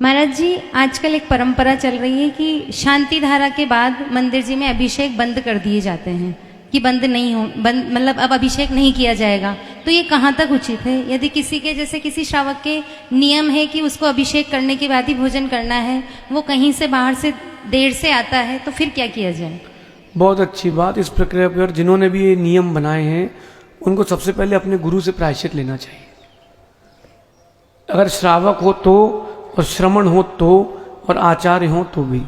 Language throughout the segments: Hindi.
महाराज जी, आजकल एक परंपरा चल रही है कि शांति धारा के बाद मंदिर जी में अभिषेक बंद कर दिए जाते हैं कि बंद नहीं हो, बंद मतलब अब अभिषेक नहीं किया जाएगा। तो ये कहाँ तक उचित है? यदि किसी के जैसे किसी श्रावक के नियम है कि उसको अभिषेक करने के बाद ही भोजन करना है, वो कहीं से बाहर से देर से आता है, तो फिर क्या किया जाए? बहुत अच्छी बात। इस प्रक्रिया पर जिन्होंने भी ये नियम बनाए हैं उनको सबसे पहले अपने गुरु से प्रायश्चित लेना चाहिए। अगर श्रावक हो तो, और श्रमण हो तो, और आचार्य हो तो भी,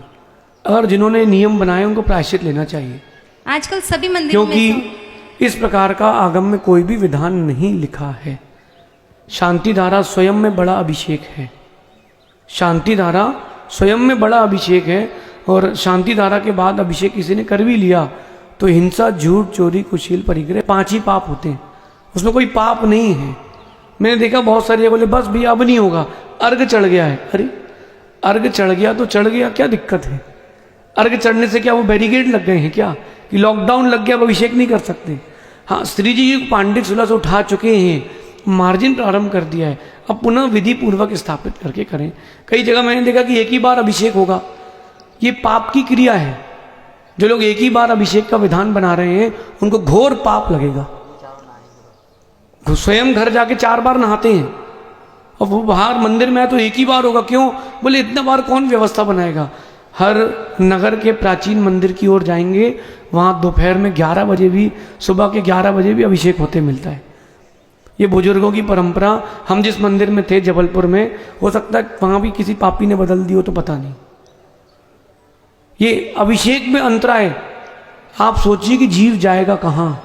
अगर जिन्होंने नियम बनाए उनको प्रायश्चित लेना चाहिए। आजकल सभी मंदिर क्योंकि इस प्रकार का आगम में कोई भी विधान नहीं लिखा है। शांति धारा स्वयं में बड़ा अभिषेक है। शांति धारा स्वयं में बड़ा अभिषेक है। और शांति धारा के बाद अभिषेक किसी ने कर भी लिया तो हिंसा, झूठ, चोरी, कुशील, परिग्रह 5 ही पाप होते हैं, उसमें कोई पाप नहीं है। मैंने देखा बहुत सारे बोले बस भैया अब नहीं होगा, अर्घ चढ़ गया है। अरे अर्घ चढ़ गया तो चढ़ गया, क्या दिक्कत है? अर्घ चढ़ने से क्या वो बैरिकेड लग गए हैं क्या कि लॉकडाउन लग गया अब अभिषेक नहीं कर सकते? हाँ, श्री जी पांडित सुलह से उठा चुके हैं, मार्जिन प्रारंभ कर दिया है, अब पुनः विधि पूर्वक स्थापित करके करें। कई जगह मैंने देखा कि एक ही बार अभिषेक होगा, ये पाप की क्रिया है। जो लोग एक ही बार अभिषेक का विधान बना रहे हैं उनको घोर पाप लगेगा। स्वयं घर जाके 4 बार नहाते हैं और वो बाहर मंदिर में है तो एक ही बार होगा। क्यों? बोले इतना बार कौन व्यवस्था बनाएगा? हर नगर के प्राचीन मंदिर की ओर जाएंगे, वहाँ दोपहर में 11 बजे भी, सुबह के 11 बजे भी अभिषेक होते मिलता है। ये बुजुर्गों की परंपरा। हम जिस मंदिर में थे जबलपुर में, हो सकता है वहाँ भी किसी पापी ने बदल दी हो तो पता नहीं। ये अभिषेक में अंतराय, आप सोचिए कि जीव जाएगा कहाँ?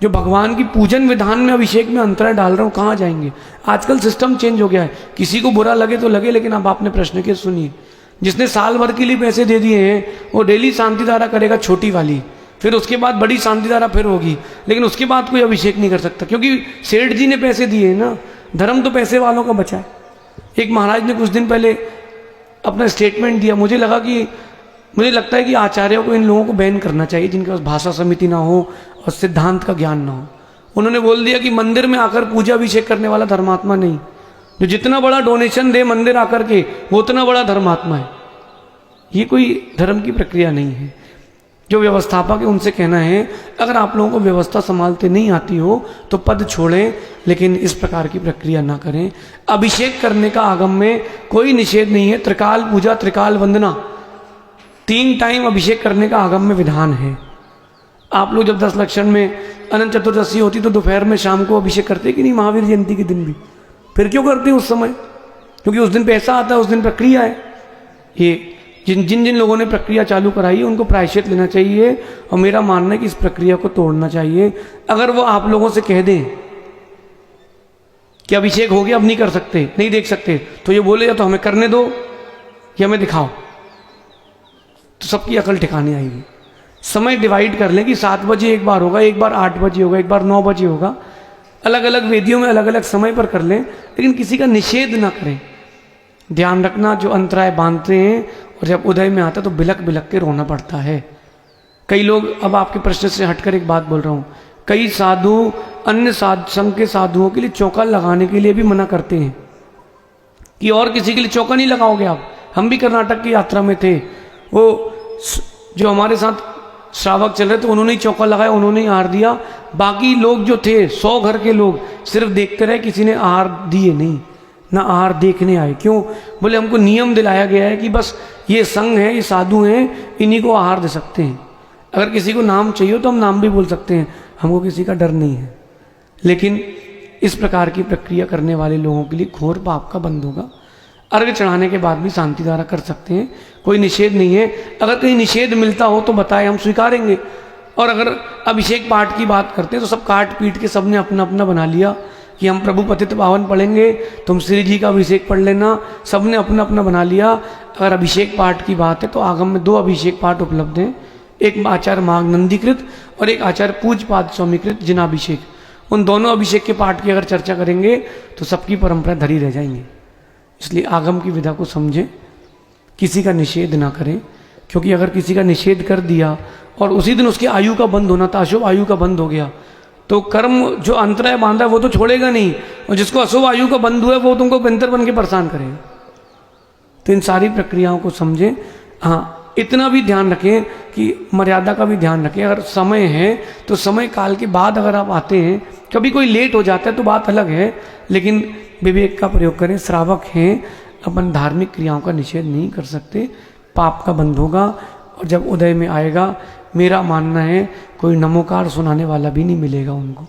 जो भगवान की पूजन विधान में अभिषेक में अंतराय डाल रहा हूँ, कहाँ जाएंगे? आजकल सिस्टम चेंज हो गया है। किसी को बुरा लगे तो लगे, लेकिन अब आपने प्रश्न के सुनिए। जिसने साल भर के लिए पैसे दे दिए हैं वो डेली शांति धारा करेगा, छोटी वाली, फिर उसके बाद बड़ी शांति धारा फिर होगी, लेकिन उसके बाद कोई अभिषेक नहीं कर सकता क्योंकि सेठ जी ने पैसे दिए हैं ना। धर्म तो पैसे वालों का बचा है। एक महाराज ने कुछ दिन पहले अपना स्टेटमेंट दिया, मुझे लगता है कि आचार्यों को इन लोगों को बैन करना चाहिए जिनके पास भाषा समिति ना हो और सिद्धांत का ज्ञान ना हो। उन्होंने बोल दिया कि मंदिर में आकर पूजा अभिषेक करने वाला धर्मात्मा नहीं, जो जितना बड़ा डोनेशन दे मंदिर आकर के वो उतना बड़ा धर्मात्मा है। ये कोई धर्म की प्रक्रिया नहीं है। जो व्यवस्थापक है उनसे कहना है, अगर आप लोगों को व्यवस्था संभालते नहीं आती हो तो पद छोड़ें, लेकिन इस प्रकार की प्रक्रिया ना करें। अभिषेक करने का आगम में कोई निषेध नहीं है। त्रिकाल पूजा, त्रिकाल वंदना, 3 टाइम अभिषेक करने का आगम में विधान है। आप लोग जब 10 लक्षण में अनंत चतुर्दशी होती तो दोपहर में शाम को अभिषेक करते कि नहीं? महावीर जयंती के दिन भी फिर क्यों करते हैं उस समय? क्योंकि उस दिन पैसा आता है, उस दिन प्रक्रिया है। ये जिन लोगों ने प्रक्रिया चालू कराई है उनको प्रायश्चित लेना चाहिए और मेरा मानना है कि इस प्रक्रिया को तोड़ना चाहिए। अगर वो आप लोगों से कह दें कि अभिषेक हो गया अब नहीं कर सकते, नहीं देख सकते, तो ये बोले या तो हमें करने दो या हमें दिखाओ, तो सबकी अकल ठिकाने आएगी। समय डिवाइड कर लें कि 7 बजे एक बार होगा, एक बार 8 बजे होगा, एक बार 9 बजे होगा। अलग अलग वेदियों में अलग अलग समय पर कर लें, लेकिन किसी का निषेध ना करें। ध्यान रखना, जो अंतराय बांधते हैं और जब उदय में आता तो बिलक बिलक के रोना पड़ता है। कई लोग, अब आपके प्रश्न से हटकर एक बात बोल रहा हूँ, कई साधु अन्य संघ के साधुओं के लिए चौका लगाने के लिए भी मना करते हैं कि और किसी के लिए चौका नहीं लगाओगे आप। हम भी कर्नाटक की यात्रा में थे, वो जो हमारे साथ श्रावक चल रहे थे उन्होंने ही चौका लगाया, उन्होंने ही आहार दिया। बाकी लोग जो थे 100 घर के लोग सिर्फ देखते रहे, किसी ने आहार दिए नहीं, ना आहार देखने आए। क्यों? बोले हमको नियम दिलाया गया है कि बस ये संघ है, ये साधु हैं, इन्हीं को आहार दे सकते हैं। अगर किसी को नाम चाहिए तो हम नाम भी बोल सकते हैं, हमको किसी का डर नहीं है। लेकिन इस प्रकार की प्रक्रिया करने वाले लोगों के लिए घोर पाप का बंध होगा। अर्घ चढ़ाने के बाद भी शांति धारा कर सकते हैं, कोई निषेध नहीं है। अगर कहीं निषेध मिलता हो तो बताए, हम स्वीकारेंगे। और अगर अभिषेक पाठ की बात करते हैं तो सब काट पीट के सबने अपना अपना बना लिया कि हम प्रभु पतित पावन पढ़ेंगे, तुम श्री जी का अभिषेक पढ़ लेना, सबने अपना अपना बना लिया। अगर अभिषेक पाठ की बात है तो आगम में 2 अभिषेक पाठ उपलब्ध हैं, एक आचार्य माघ नंदीकृत और एक आचार्य पूज्यपाद स्वामीकृत जिनाभिषेक। उन दोनों अभिषेक के पाठ की अगर चर्चा करेंगे तो सबकी परंपरा धरी रह जाएंगी। इसलिए आगम की विधा को समझें, किसी का निषेध ना करें, क्योंकि अगर किसी का निषेध कर दिया और उसी दिन उसकी आयु का बंद होना था, अशुभ आयु का बंद हो गया, तो कर्म जो अंतराय बांधा है वो तो छोड़ेगा नहीं, और जिसको अशुभ आयु का बंद हुआ है वो तुमको बेंतर बन के परेशान करेगा। तो इन सारी प्रक्रियाओं को समझें। हाँ, इतना भी ध्यान रखें कि मर्यादा का भी ध्यान रखें। अगर समय है तो समय काल के बाद अगर आप आते हैं, कभी कोई लेट हो जाता है तो बात अलग है, लेकिन विवेक का प्रयोग करें। श्रावक हैं, अपन धार्मिक क्रियाओं का निषेध नहीं कर सकते, पाप का बंध होगा। और जब उदय में आएगा, मेरा मानना है कोई नमोकार सुनाने वाला भी नहीं मिलेगा उनको।